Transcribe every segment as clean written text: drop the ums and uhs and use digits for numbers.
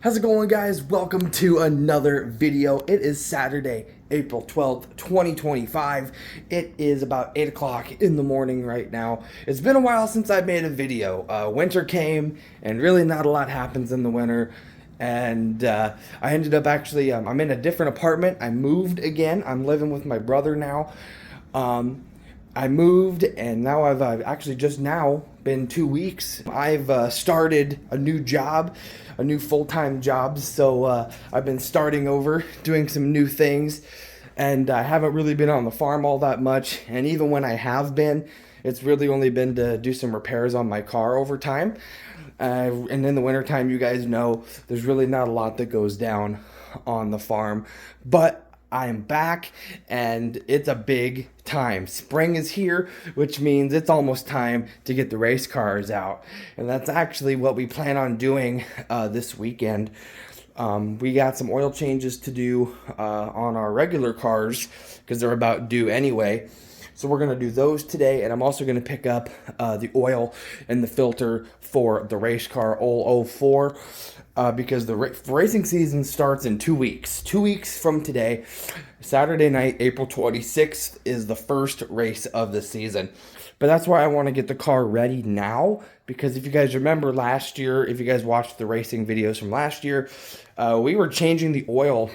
How's it going, guys? Welcome to another video. It is Saturday, April 12th, 2025. It is about 8 o'clock in the morning right now. It's been a while since I made a video. Winter came, and really not a lot happens in the winter. And I ended up actually, I'm in a different apartment. I moved again. I'm living with my brother now. I moved, and now I've actually just now been 2 weeks. I've started a new job, a new full-time job, so I've been starting over, doing some new things, and I haven't really been on the farm all that much, and even when I have been, it's really only been to do some repairs on my car over time. And in the wintertime, you guys know, there's really not a lot that goes down on the farm, but I'm back, and it's a big time. Spring is here, which means it's almost time to get the race cars out, and that's actually what we plan on doing this weekend. We got some oil changes to do on our regular cars because they're about due anyway. So we're going to do those today, and I'm also going to pick up the oil and the filter for the race car 004 because the racing season starts in 2 weeks. 2 weeks from today, Saturday night, April 26th, is the first race of the season. But that's why I want to get the car ready now, because if you guys remember last year, if you guys watched the racing videos from last year, we were changing the oil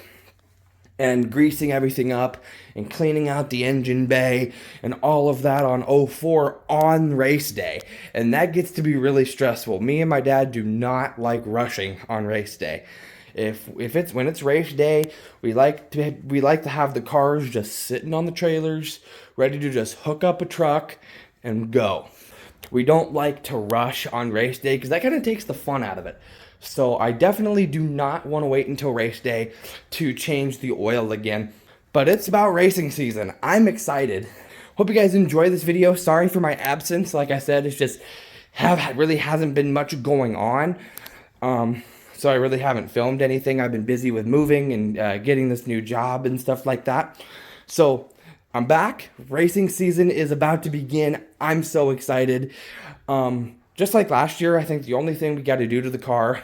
and greasing everything up and cleaning out the engine bay and all of that on 04 on race day. And that gets to be really stressful. Me and my dad do not like rushing on race day. When it's race day, we like to have the cars just sitting on the trailers, ready to just hook up a truck and go. We don't like to rush on race day because that kind of takes the fun out of it. So I definitely do not want to wait until race day to change the oil again. But it's about racing season. I'm excited. Hope you guys enjoy this video. Sorry for my absence. Like I said, it's just really hasn't been much going on. So I really haven't filmed anything. I've been busy with moving and getting this new job and stuff like that. So I'm back. Racing season is about to begin. I'm so excited. Just like last year, I think the only thing we got to do to the car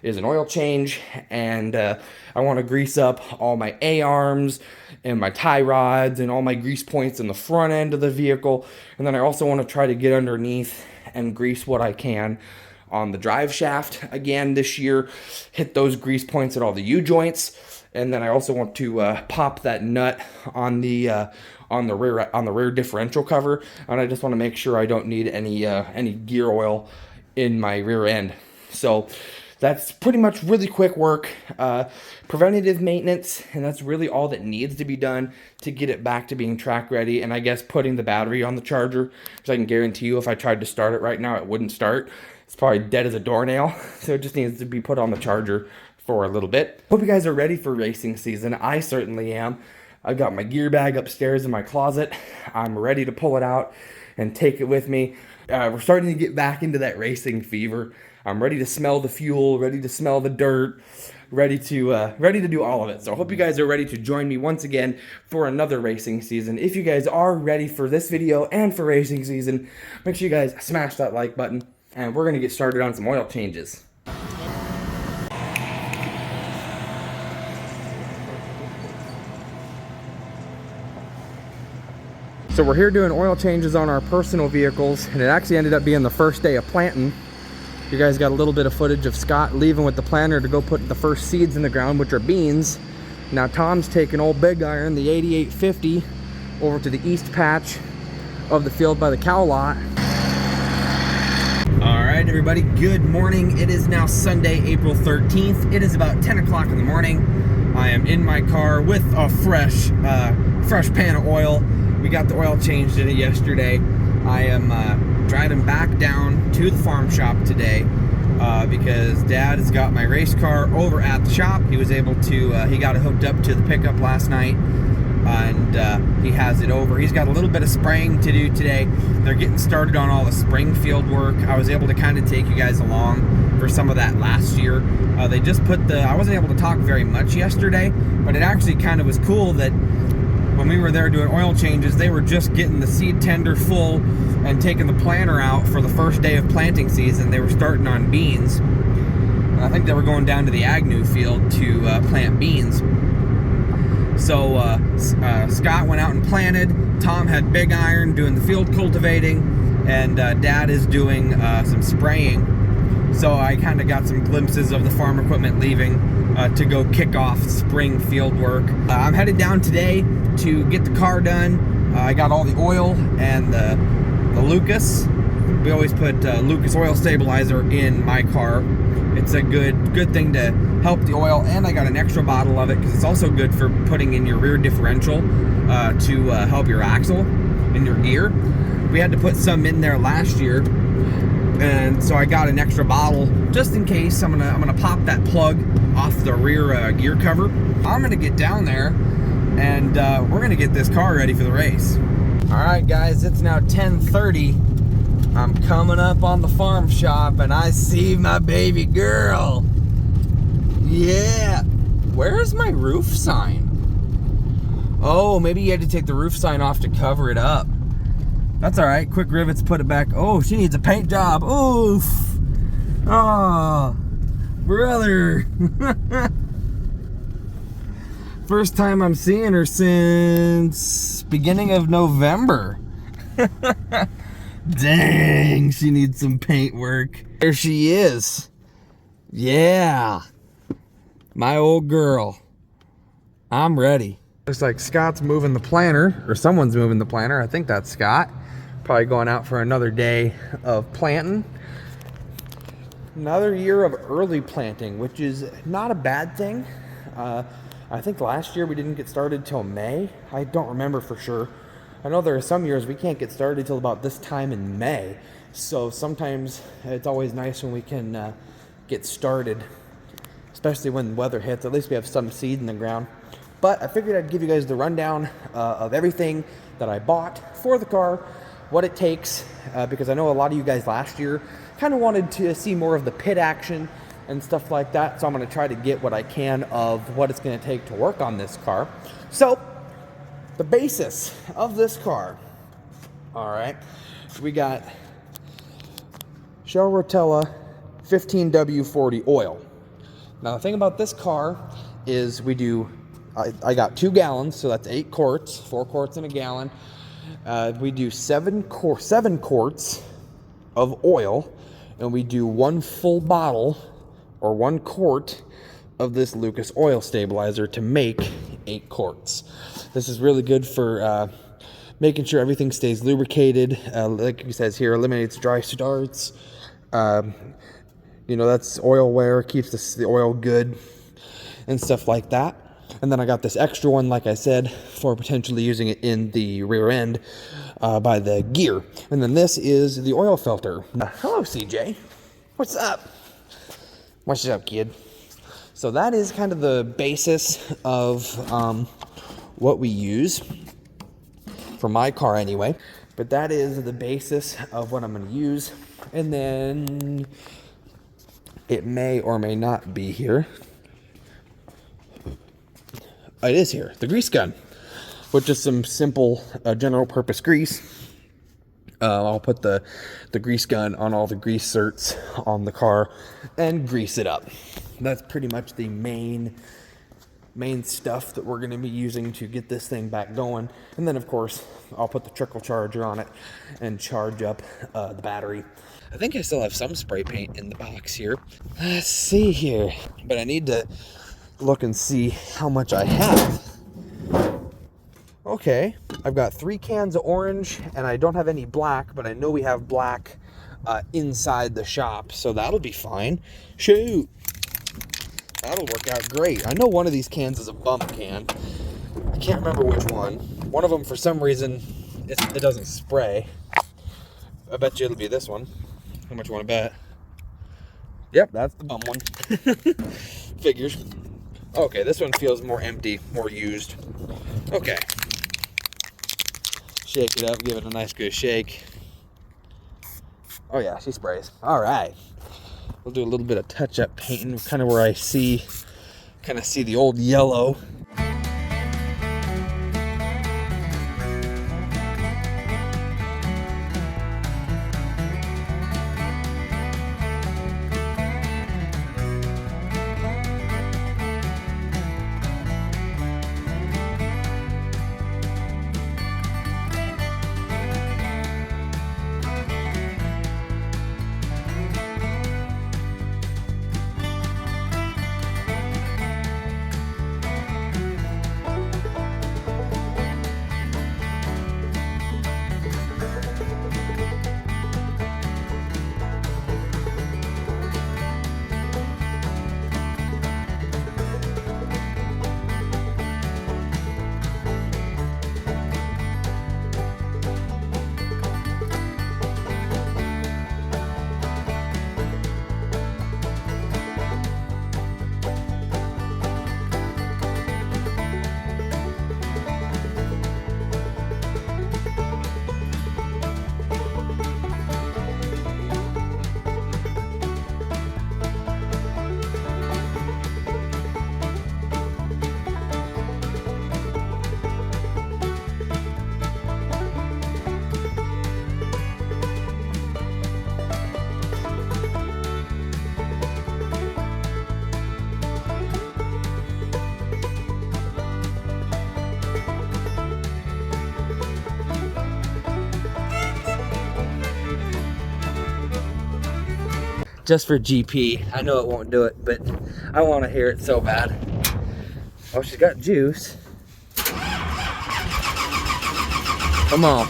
is an oil change, and I want to grease up all my A-arms and my tie rods and all my grease points in the front end of the vehicle, and then I also want to try to get underneath and grease what I can on the drive shaft again this year, hit those grease points at all the U-joints, and then I also want to pop that nut on the rear differential cover, and I just want to make sure I don't need any gear oil in my rear end. So that's pretty much really quick work, preventative maintenance, and that's really all that needs to be done to get it back to being track ready. And I guess putting the battery on the charger, because I can guarantee you if I tried to start it right now, it wouldn't start. It's probably dead as a doornail, so it just needs to be put on the charger for a little bit. Hope you guys are ready for racing season. I certainly am. I got my gear bag upstairs in my closet. I'm ready to pull it out and take it with me. We're starting to get back into that racing fever. I'm ready to smell the fuel, ready to smell the dirt, ready to do all of it. So I hope you guys are ready to join me once again for another racing season. If you guys are ready for this video and for racing season, make sure you guys smash that like button, and we're going to get started on some oil changes. So we're here doing oil changes on our personal vehicles, and it actually ended up being the first day of planting. You guys got a little bit of footage of Scott leaving with the planter to go put the first seeds in the ground, which are beans. Now Tom's taking old Big Iron, the 8850, over to the east patch of the field by the cow lot. All right, everybody, good morning. It is now Sunday, April 13th. It is about 10 o'clock in the morning. I am in my car with a fresh pan of oil. We got the oil changed in it yesterday. I am driving back down to the farm shop today because Dad has got my race car over at the shop. He was able to, he got it hooked up to the pickup last night, and he has it over. He's got a little bit of spraying to do today. They're getting started on all the spring field work. I was able to kind of take you guys along for some of that last year. They just put I wasn't able to talk very much yesterday, but it actually kind of was cool that when we were there doing oil changes, they were just getting the seed tender full and taking the planter out for the first day of planting season. They were starting on beans. I think they were going down to the Agnew field to plant beans. So Scott went out and planted. Tom had Big Iron doing the field cultivating, and Dad is doing some spraying. So I kind of got some glimpses of the farm equipment leaving to go kick off spring field work. I'm headed down today to get the car done. I got all the oil and the Lucas. We always put Lucas oil stabilizer in my car. It's a good thing to help the oil, and I got an extra bottle of it because it's also good for putting in your rear differential to help your axle in your gear. We had to put some in there last year, and so I got an extra bottle just in case. I'm gonna pop that plug off the rear gear cover. I'm gonna get down there, and we're gonna get this car ready for the race. All right, guys, it's now 10:30. I'm coming up on the farm shop, and I see my baby girl. Yeah. Where's my roof sign? Oh, maybe you had to take the roof sign off to cover it up. That's all right. Quick rivets, put it back. Oh, she needs a paint job. Oof. Oh, brother. First time I'm seeing her since beginning of November. Dang, she needs some paint work. There she is. Yeah. My old girl. I'm ready. Looks like Scott's moving the planter, or someone's moving the planter. I think that's Scott. Probably going out for another day of planting. Another year of early planting, which is not a bad thing. I think last year we didn't get started till May. I don't remember for sure. I know there are some years we can't get started till about this time in May. So sometimes it's always nice when we can get started, especially when weather hits. At least we have some seed in the ground. But I figured I'd give you guys the rundown of everything that I bought for the car, what it takes, because I know a lot of you guys last year kind of wanted to see more of the pit action and stuff like that. So I'm going to try to get what I can of what it's going to take to work on this car. So the basis of this car, all right, we got Shell Rotella 15W40 oil. Now the thing about this car is we do, I got 2 gallons, so that's 8 quarts, 4 quarts in a gallon. We do 7 quarts of oil, and we do 1 full bottle or 1 quart of this Lucas oil stabilizer to make 8 quarts. This is really good for making sure everything stays lubricated. Like it says here, eliminates dry starts. You know, that's oil wear, keeps the oil good and stuff like that. And then I got this extra one, like I said, for potentially using it in the rear end by the gear. And then this is the oil filter. Hello, CJ. What's up? What's up, kid? So that is kind of the basis of what we use for my car anyway. But that is the basis of what I'm going to use. And then it may or may not be here. It is here. The grease gun, which is some simple general purpose grease. I'll put the grease gun on all the grease certs on the car and grease it up. That's pretty much the main stuff that we're going to be using to get this thing back going. And then, of course, I'll put the trickle charger on it and charge up the battery. I think I still have some spray paint in the box here. Let's see here. But I need to look and see how much I have. Okay, I've got 3 cans of orange, and I don't have any black, but I know we have black inside the shop, so that'll be fine. Shoot! That'll work out great. I know one of these cans is a bump can. I can't remember which one. One of them, for some reason, it doesn't spray. I bet you it'll be this one. How much you want to bet? Yep, that's the bum one. Figures. Okay, this one feels more empty, more used. Okay. Shake it up, give it a nice good shake. Oh yeah, she sprays. All right. We'll do a little bit of touch-up painting, kind of where I see the old yellow. just for GP. I know it won't do it, but I want to hear it so bad. Oh, she's got juice. Come on.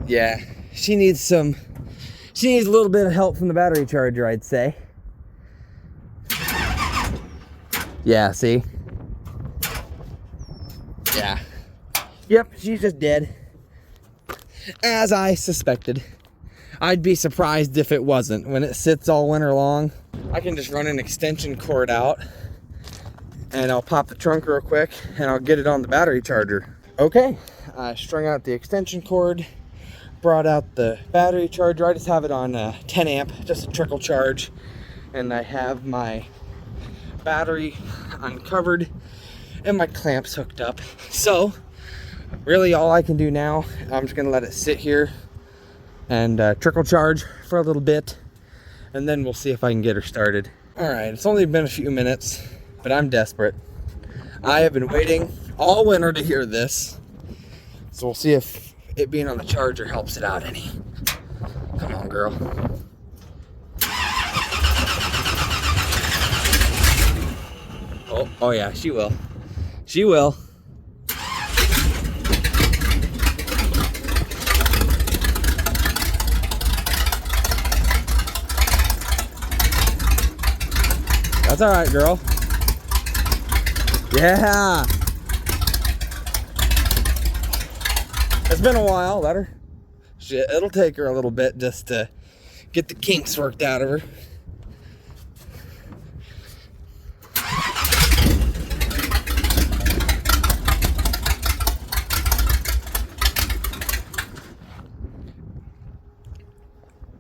Yeah, she needs a little bit of help from the battery charger, I'd say. Yeah, see? Yeah. Yep, she's just dead. As I suspected. I'd be surprised if it wasn't. When it sits all winter long, I can just run an extension cord out and I'll pop the trunk real quick and I'll get it on the battery charger. Okay, I strung out the extension cord, brought out the battery charger. I just have it on 10 amp, just a trickle charge. And I have my battery uncovered and my clamps hooked up. So really all I can do now, I'm just gonna let it sit here and trickle charge for a little bit, and then we'll see if I can get her started. All right, it's only been a few minutes, but I'm desperate. I have been waiting all winter to hear this, so we'll see if it being on the charger helps it out any. Come on, girl. Oh yeah, she will. She will. That's all right, girl. Yeah. It's been a while. Let her. Shit, it'll take her a little bit just to get the kinks worked out of her.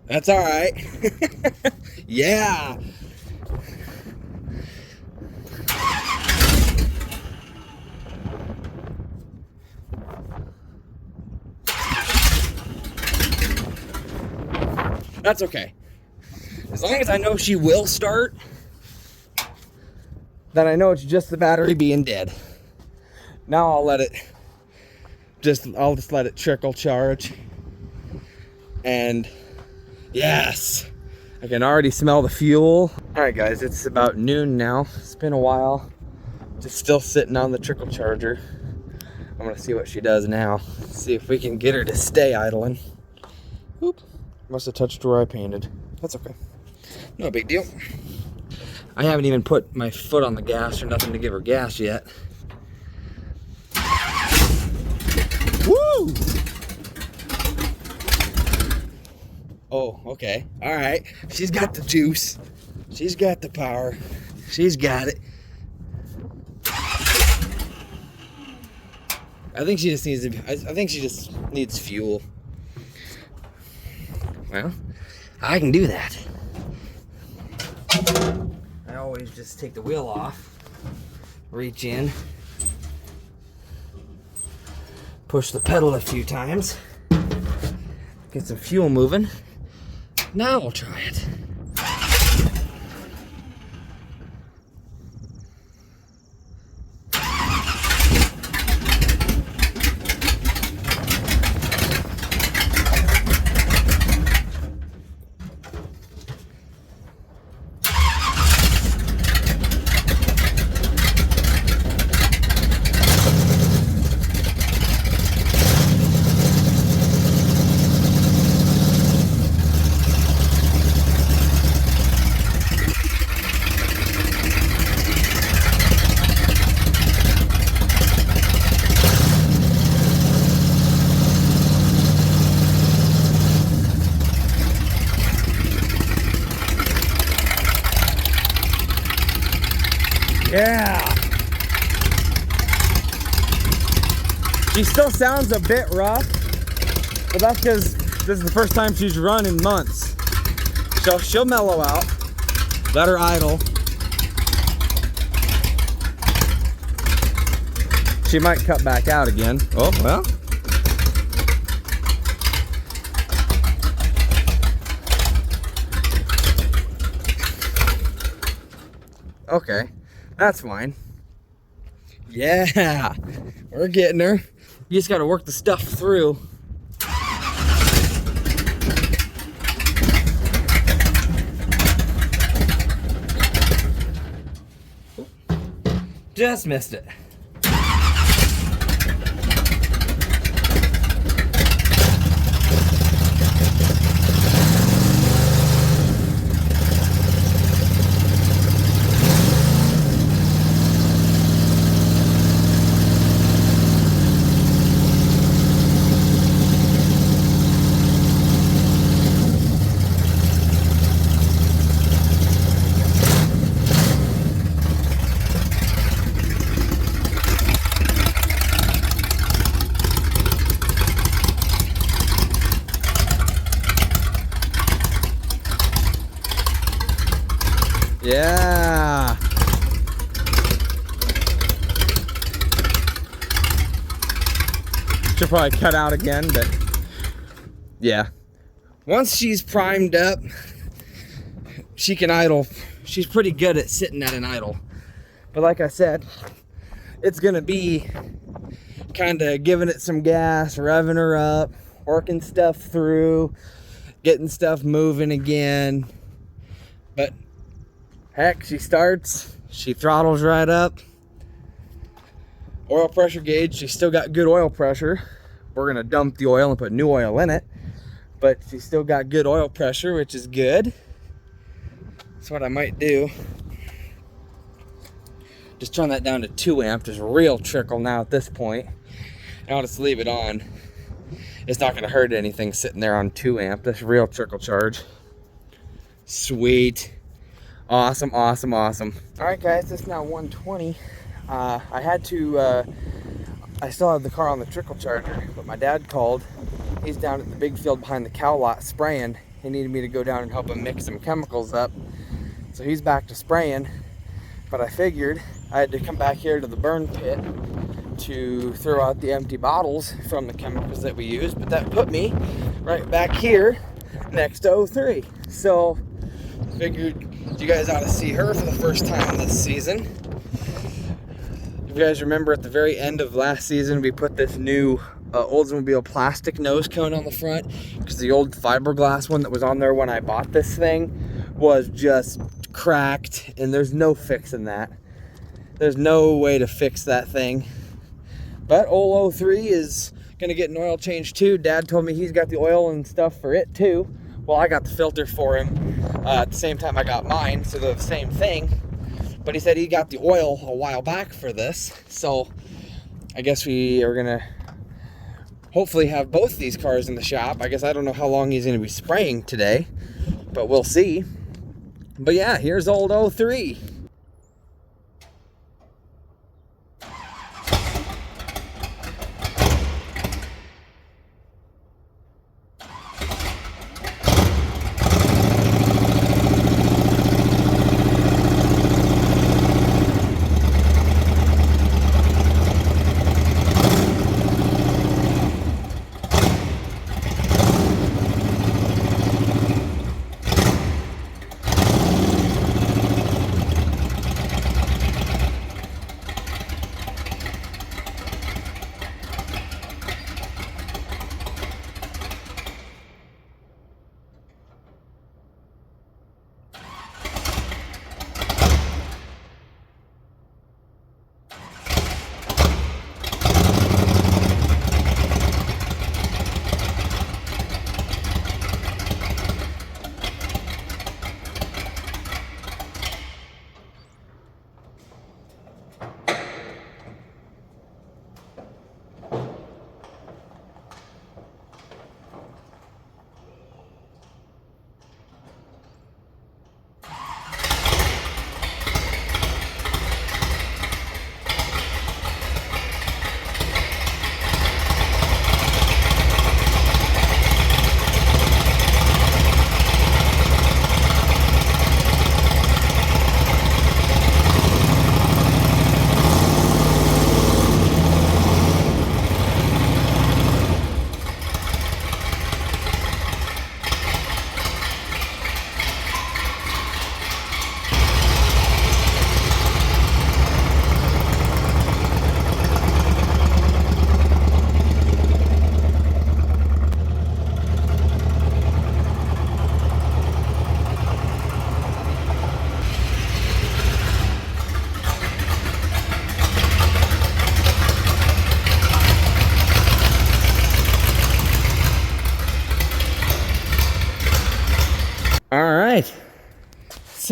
That's all right. Yeah. That's okay. As long as I know she will start, then I know it's just the battery being dead. Now I'll let it I'll just let it trickle charge. And yes, I can already smell the fuel. All right, guys, it's about noon now. It's been a while. Just still sitting on the trickle charger. I'm gonna see what she does now. See if we can get her to stay idling. Oop, must have touched where I painted. That's okay. No big deal. I haven't even put my foot on the gas or nothing to give her gas yet. Woo! Oh, okay. All right. She's got the juice. She's got the power. She's got it. I think she just needs to. I think she just needs fuel. Well, I can do that. I always just take the wheel off, reach in, push the pedal a few times, get some fuel moving. Now we'll try it. Yeah. She still sounds a bit rough, but that's because this is the first time she's run in months. So she'll mellow out. Let her idle. She might cut back out again. Oh, well. Okay, that's fine. Yeah, we're getting her. You just got to work the stuff through. Just missed it. Yeah. She'll probably cut out again, but yeah. Once she's primed up, she can idle. She's pretty good at sitting at an idle. But like I said, it's gonna be kind of giving it some gas, revving her up, working stuff through, getting stuff moving again. But heck, she starts, she throttles right up. Oil pressure gauge, she's still got good oil pressure. We're gonna dump the oil and put new oil in it, but she's still got good oil pressure, which is good. That's what I might do. Just turn that down to 2 amp, just real trickle now at this point. And I'll just leave it on. It's not gonna hurt anything sitting there on 2 amp. That's real trickle charge. Sweet. Awesome, awesome, awesome. All right, guys, it's now 1:20. I still have the car on the trickle charger, but my dad called. He's down at the big field behind the cow lot spraying. He needed me to go down and help him mix some chemicals up. So he's back to spraying, but I figured I had to come back here to the burn pit to throw out the empty bottles from the chemicals that we used, but that put me right back here next to 03. So figured you guys ought to see her for the first time this season. If you guys remember, at the very end of last season, we put this new Oldsmobile plastic nose cone on the front, because the old fiberglass one that was on there when I bought this thing was just cracked, and there's no fixing that. There's no way to fix that thing. But old 03 is gonna get an oil change too. Dad told me he's got the oil and stuff for it too. Well, I got the filter for him at the same time I got mine, so they're the same thing. But he said he got the oil a while back for this, so I guess we are gonna hopefully have both these cars in the shop. I guess I don't know how long he's gonna be spraying today, but we'll see. But yeah, here's old 03.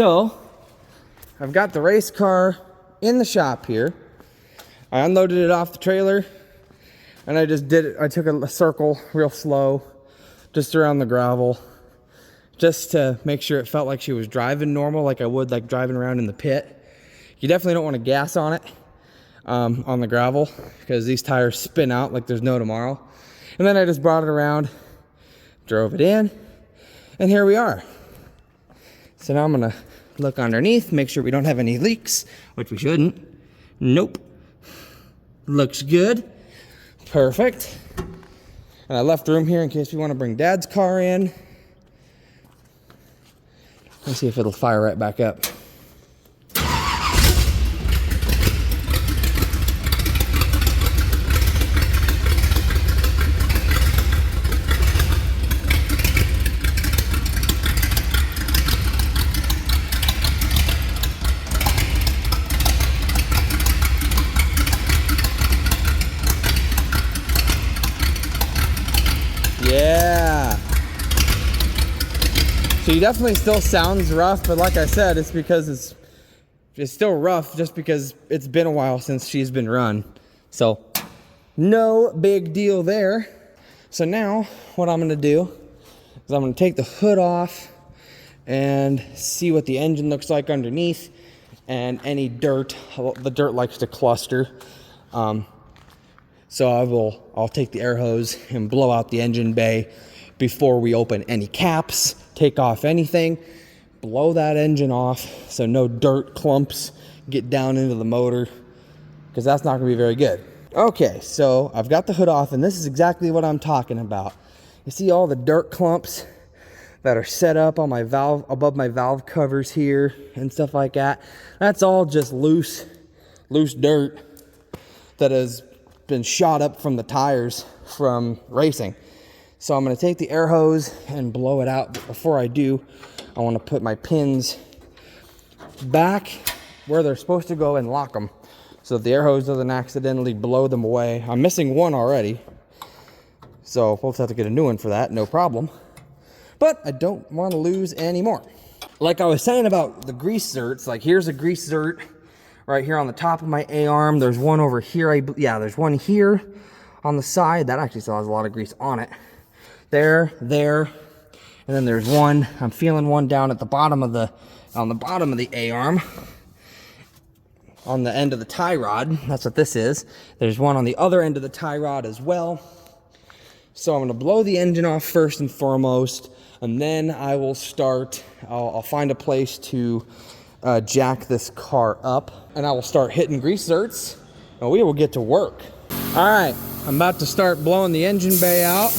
So I've got the race car in the shop here. I unloaded it off the trailer and I just did it. I took a circle real slow just around the gravel just to make sure it felt like she was driving normal, like I would like driving around in the pit. You definitely don't want to gas on it on the gravel because these tires spin out like there's no tomorrow. And then I just brought it around, drove it in, and here we are. So now I'm gonna look underneath, make sure we don't have any leaks, which we shouldn't. Nope. Looks good. Perfect. And I left room here in case we want to bring Dad's car in. Let's see if it'll fire right back up. Yeah. So he definitely still sounds rough, but like I said, it's because it's still rough just because it's been a while since she's been run. So no big deal there. So now what I'm gonna do is I'm gonna take the hood off and see what the engine looks like underneath and any dirt. The dirt likes to cluster. So I'll take the air hose and blow out the engine bay before we open any caps, take off anything, blow that engine off so no dirt clumps get down into the motor, because that's not gonna be very good. Okay, so I've got the hood off and this is exactly what I'm talking about. You see all the dirt clumps that are set up on my valve, above my valve covers here and stuff like that? That's all just loose dirt that has been shot up from the tires from racing. So I'm going to take the air hose and blow it out. But before I do, I want to put my pins back where they're supposed to go and lock them so that the air hose doesn't accidentally blow them away. I'm missing one already, so we'll have to get a new one for that, no problem. But I don't want to lose any more. Like I was saying about the grease zerts, like here's a grease zert right here on the top of my A-arm. There's one over here. Yeah, there's one here on the side. That actually still has a lot of grease on it. There. And then there's one. I'm feeling one down at the bottom of the, on the bottom of the A-arm. On the end of the tie rod. That's what this is. There's one on the other end of the tie rod as well. So I'm going to blow the engine off first and foremost. And then I will start, I'll find a place to jack this car up, and I will start hitting grease zerts, and we will get to work. All right, I'm about to start blowing the engine bay out.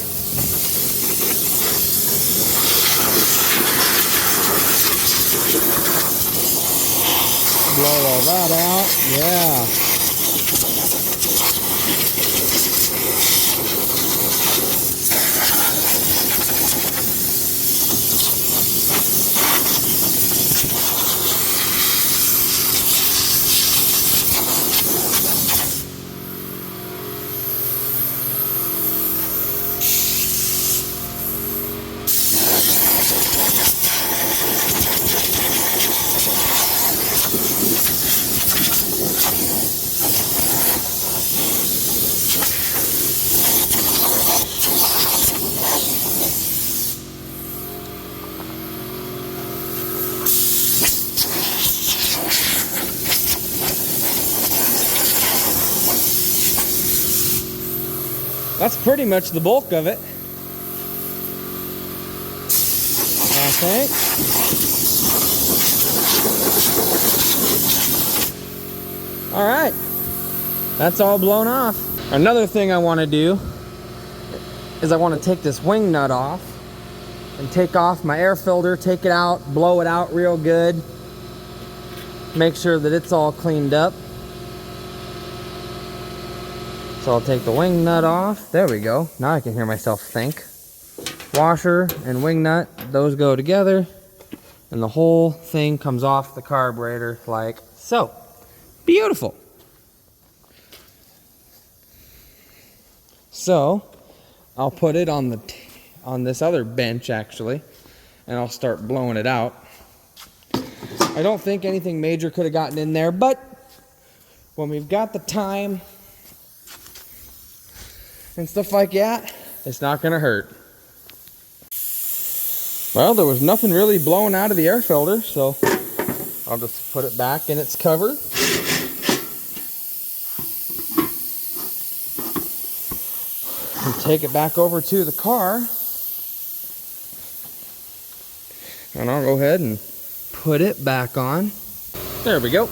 Blow all that out, yeah. That's pretty much the bulk of it, I think. All right, that's all blown off. Another thing I want to do is I want to take this wing nut off and take off my air filter, take it out, blow it out real good, make sure that it's all cleaned up. So I'll take the wing nut off. There we go. Now I can hear myself think. Washer and wing nut, those go together, and the whole thing comes off the carburetor like so. Beautiful. So I'll put it on this other bench actually, and I'll start blowing it out. I don't think anything major could have gotten in there, but when we've got the time and stuff like that, it's not gonna hurt. Well, there was nothing really blowing out of the air filter, so I'll just put it back in its cover. And take it back over to the car. And I'll go ahead and put it back on. There we go.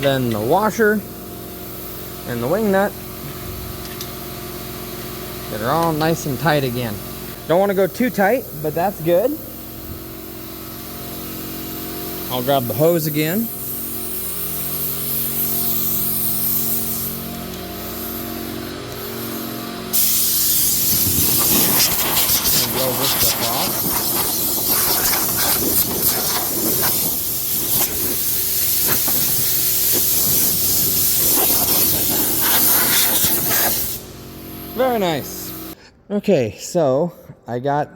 Then the washer and the wing nut that are all nice and tight again. Don't want to go too tight, but that's good. I'll grab the hose again. And blow this stuff off. Very nice. Okay, so I got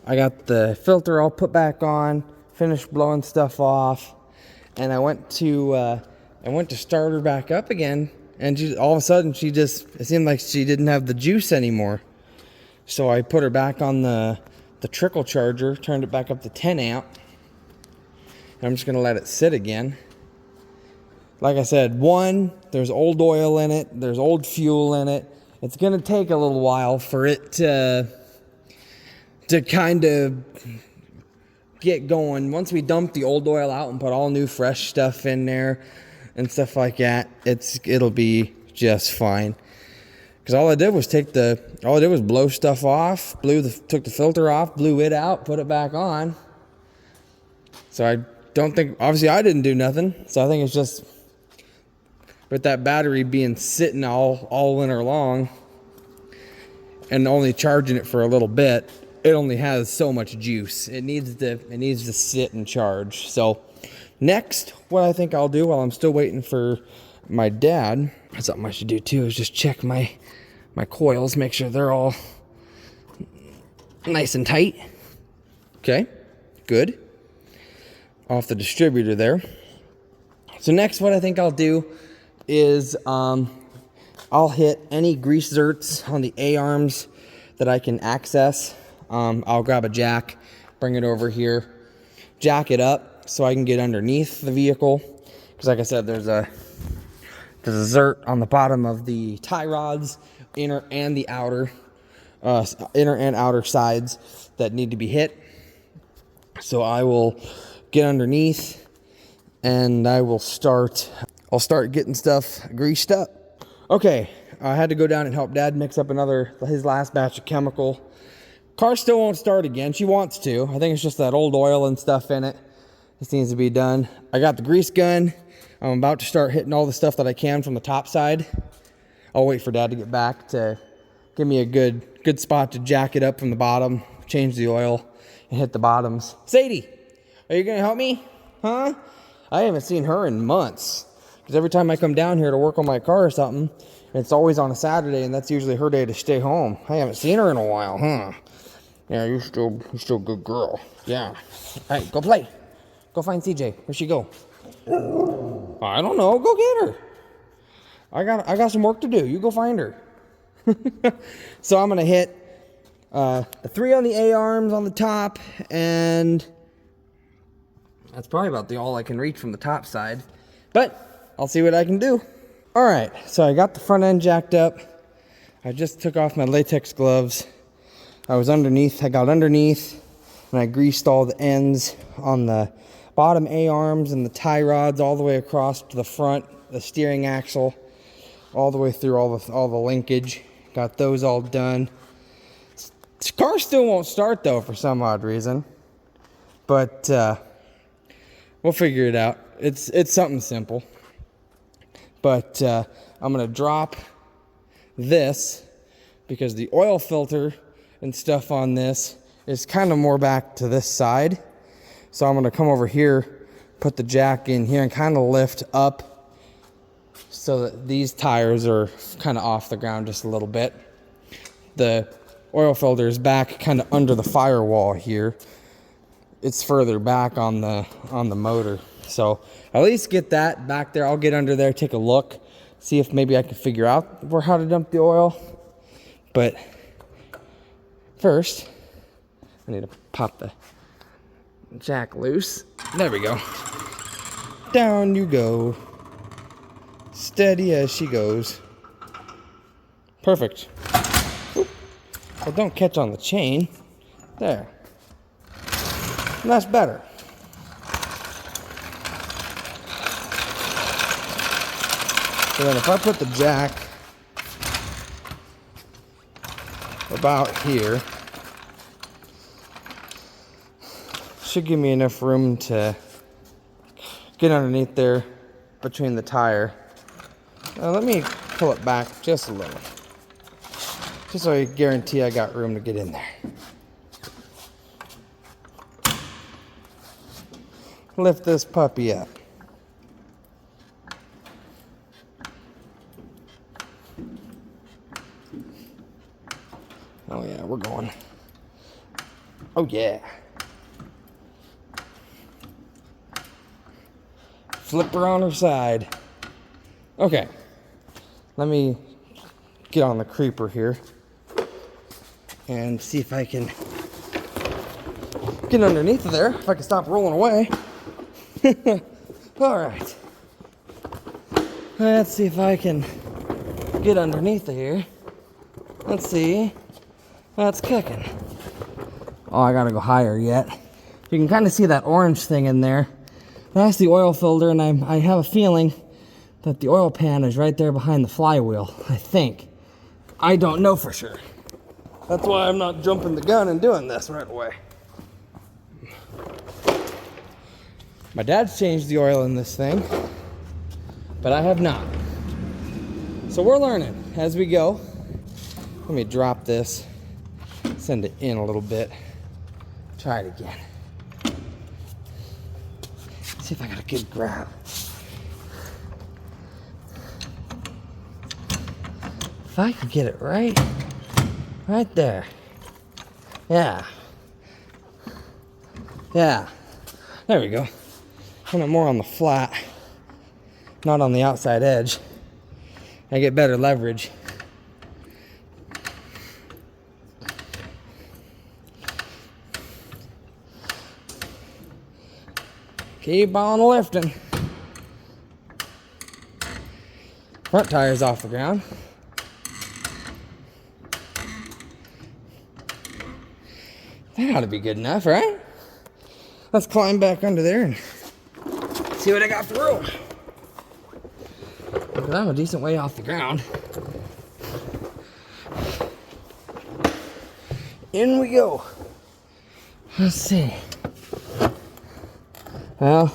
the filter all put back on, finished blowing stuff off, and I went to start her back up again, and all of a sudden it seemed like she didn't have the juice anymore. So I put her back on the trickle charger, turned it back up to 10 amp. And I'm just gonna let it sit again. Like I said, there's old oil in it, there's old fuel in it. It's gonna take a little while for it to kind of get going. Once we dump the old oil out and put all new fresh stuff in there and stuff like that, it'll be just fine. Because all I did was blow stuff off, took the filter off, blew it out, put it back on. So I don't think, obviously I didn't do nothing. So I think it's just with that battery being sitting all winter long and only charging it for a little bit, it only has so much juice. It needs to sit and charge. So next, what I think I'll do while I'm still waiting for my dad, something I should do too, is just check my coils, make sure they're all nice and tight. Okay, good. Off the distributor there. So next, what I think I'll do is I'll hit any grease zerts on the A-arms that I can access. I'll grab a jack, bring it over here, jack it up so I can get underneath the vehicle. Because like I said, there's a zert on the bottom of the tie rods, inner and outer sides that need to be hit. So I will get underneath and I'll start getting stuff greased up. Okay, I had to go down and help Dad mix up his last batch of chemical. Car still won't start again. She wants to. I think it's just that old oil and stuff in it. This needs to be done. I got the grease gun. I'm about to start hitting all the stuff that I can from the top side. I'll wait for Dad to get back to give me a good spot to jack it up from the bottom, change the oil, and hit the bottoms. Sadie, are you gonna help me? Huh? I haven't seen her in months. Because every time I come down here to work on my car or something, it's always on a Saturday, and that's usually her day to stay home. I haven't seen her in a while, huh? Yeah, you're still a good girl. Yeah. All right, go play. Go find CJ. Where'd she go? I don't know. Go get her. I got some work to do. You go find her. So I'm gonna hit the 3 on the A-arms on the top, and that's probably about all I can reach from the top side. But I'll see what I can do. All right, so I got the front end jacked up. I just took off my latex gloves. I got underneath, and I greased all the ends on the bottom A-arms and the tie rods all the way across to the front, the steering axle, all the way through all the linkage. Got those all done. This car still won't start though for some odd reason, but we'll figure it out. It's something simple. But I'm gonna drop this because the oil filter and stuff on this is kind of more back to this side. So I'm gonna come over here, put the jack in here, and kind of lift up so that these tires are kind of off the ground just a little bit. The oil filter is back kind of under the firewall here. It's further back on the motor. So at least get that back there. I'll get under there, take a look, see if maybe I can figure out how to dump the oil. But first, I need to pop the jack loose. There we go. Down you go. Steady as she goes. Perfect. Oop. Well, don't catch on the chain. There. And that's better. So then if I put the jack about here, should give me enough room to get underneath there between the tire. Now let me pull it back just a little, just so I guarantee I got room to get in there. Lift this puppy up. Oh yeah, we're going. Oh yeah. Flip her on her side. Okay. Let me get on the creeper here and see if I can get underneath of there, if I can stop rolling away. All right. Let's see if I can get underneath of here. Let's see. That's cooking. Oh, I gotta go higher yet. You can kind of see that orange thing in there. That's the oil filter, and I have a feeling that the oil pan is right there behind the flywheel, I think. I don't know for sure. That's why I'm not jumping the gun and doing this right away. My dad's changed the oil in this thing, but I have not. So we're learning as we go. Let me drop this, send it in a little bit, try it again. See if I got a good grab. If I could get it right there. Yeah. Yeah. There we go. Kind of more on the flat, not on the outside edge. I get better leverage. Keep on lifting. Front tire's off the ground. That ought to be good enough, right? Let's climb back under there and see what I got for room. Because I'm a decent way off the ground. In we go. Let's see. Well,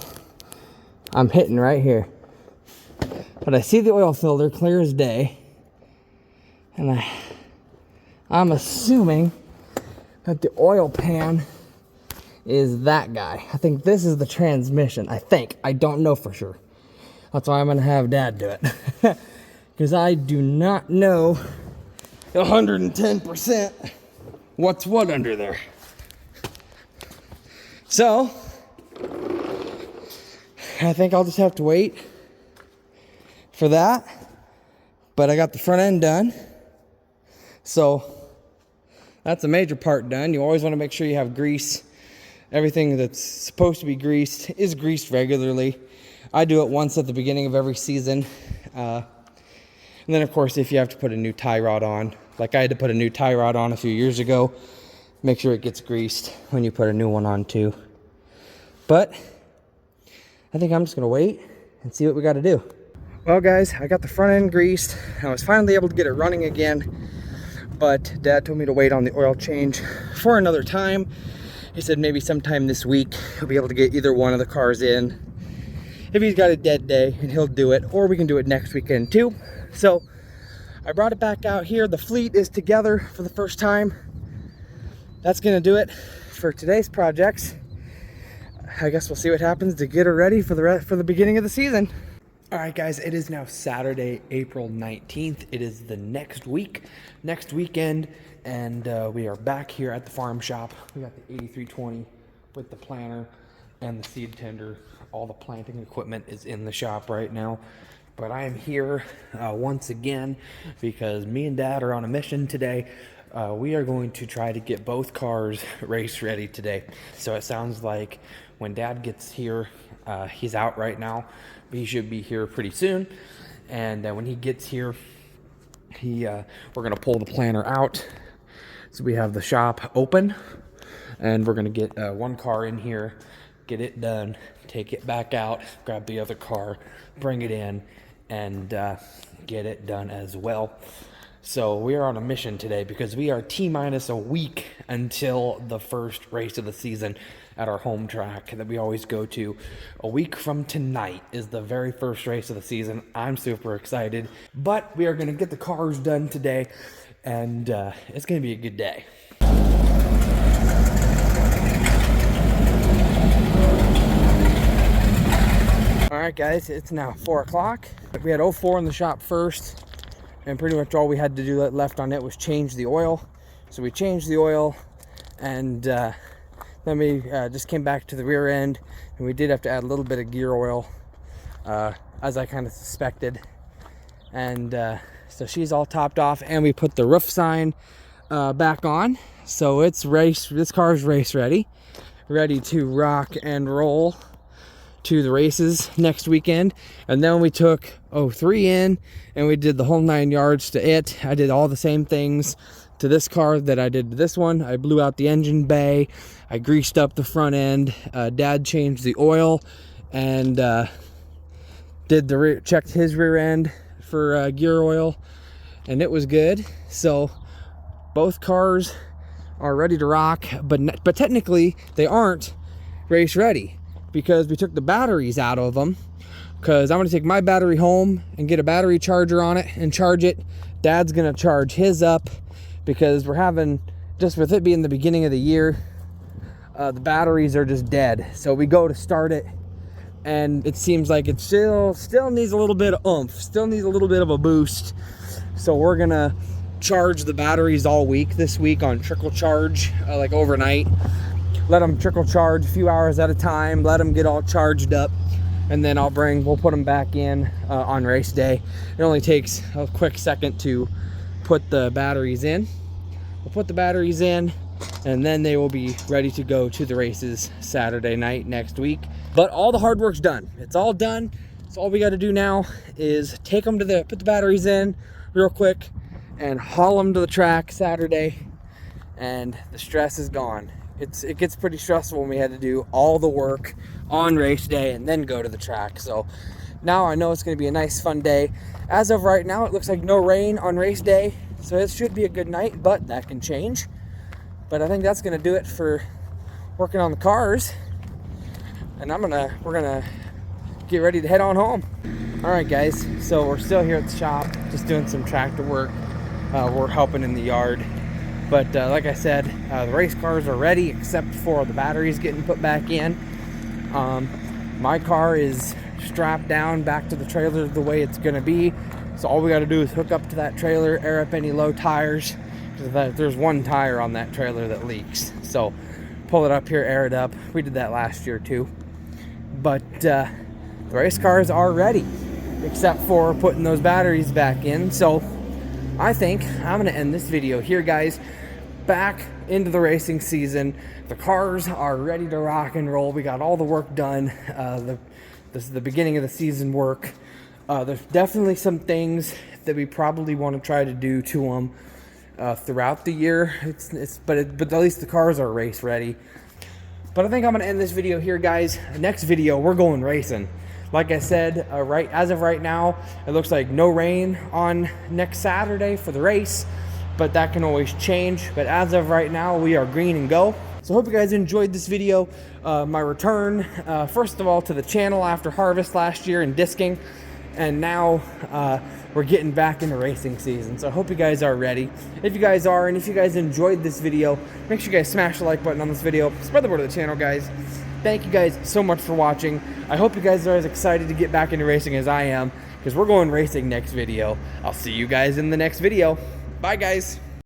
I'm hitting right here. But I see the oil filter clear as day. And I'm assuming that the oil pan is that guy. I think this is the transmission. I think. I don't know for sure. That's why I'm going to have Dad do it. Because I do not know 110% what's what under there. So, I think I'll just have to wait for that. But I got the front end done. So, that's a major part done. You always want to make sure you have grease. Everything that's supposed to be greased is greased regularly. I do it once at the beginning of every season. And then, of course, if you have to put a new tie rod on, like I had to put a new tie rod on a few years ago, make sure it gets greased when you put a new one on too. But I think I'm just going to wait and see what we got to do. Well, guys, I got the front end greased. I was finally able to get it running again. But Dad told me to wait on the oil change for another time. He said maybe sometime this week he'll be able to get either one of the cars in. If he's got a dead day, and he'll do it, or we can do it next weekend too. So I brought it back out here. The fleet is together for the first time. That's gonna do it for today's projects. I guess we'll see what happens to get her ready for the beginning of the season. All right, guys, it is now Saturday, April 19th. It is the next weekend, and we are back here at the farm shop. We got the 8320 with the planter and the seed tender. All the planting equipment is in the shop right now. But I am here once again because me and Dad are on a mission today. We are going to try to get both cars race ready today. So it sounds like when Dad gets here, he's out right now. He should be here pretty soon. And when he gets here, we're going to pull the planter out. So we have the shop open. And we're going to get one car in here, get it done, take it back out, grab the other car, bring it in, and get it done as well. So we are on a mission today because we are T-minus a week until the first race of the season at our home track that we always go to. A week from tonight is the very first race of the season. I'm super excited, but we are going to get the cars done today, and it's going to be a good day. All right, guys, it's now 4 o'clock. We had 04 in the shop first, and pretty much all we had to do left on it was change the oil. So we changed the oil, and then we just came back to the rear end, and we did have to add a little bit of gear oil, as I kind of suspected. And so she's all topped off, and we put the roof sign back on. So it's this car's race ready to rock and roll to the races next weekend. And then we took 03 in and we did the whole 9 yards to it. I did all the same things to this car that I did to this one. I blew out the engine bay, I greased up the front end, Dad changed the oil, and checked his rear end for gear oil, and it was good. So both cars are ready to rock, but technically they aren't race ready, because we took the batteries out of them, because I'm going to take my battery home and get a battery charger on it and charge it. Dad's going to charge his up, because we're having, just with it being the beginning of the year, the batteries are just dead. So we go to start it, and it seems like it still needs a little bit of oomph, still needs a little bit of a boost. So we're going to charge the batteries all week this week on trickle charge, like overnight. Let them trickle charge a few hours at a time, let them get all charged up, and then we'll put them back in on race day. It only takes a quick second to put the batteries in. We'll put the batteries in, and then they will be ready to go to the races Saturday night next week. But all the hard work's done. It's all done. So all we got to do now is put the batteries in real quick and haul them to the track Saturday, and the stress is gone. It gets pretty stressful when we had to do all the work on race day and then go to the track. So now I know it's going to be a nice, fun day. As of right now, it looks like no rain on race day, so it should be a good night, but that can change. But I think that's going to do it for working on the cars, and we're gonna get ready to head on home. All right, guys, so we're still here at the shop, just doing some tractor work. We're helping in the yard. But like I said, the race cars are ready, except for the batteries getting put back in. My car is strapped down back to the trailer the way it's going to be. So all we got to do is hook up to that trailer, air up any low tires. Because there's one tire on that trailer that leaks. So pull it up here, air it up. We did that last year too. But the race cars are ready, except for putting those batteries back in. So I think I'm going to end this video here, guys. Back into the racing season. The cars are ready to rock and roll. We got all the work done. This is the beginning of the season work. There's definitely some things that we probably want to try to do to them throughout the year. But at least the cars are race ready. But I think I'm going to end this video here, guys. Next video, we're going racing. Like I said, as of right now, it looks like no rain on next Saturday for the race, but that can always change. But as of right now, we are green and go. So I hope you guys enjoyed this video. My return, first of all, to the channel after harvest last year and disking, and now we're getting back into racing season. So I hope you guys are ready. If you guys are, and if you guys enjoyed this video, make sure you guys smash the like button on this video. Spread the word of the channel, guys. thank you guys so much for watching. I hope you guys are as excited to get back into racing as I am, because we're going racing next video. I'll see you guys in the next video. Bye, guys.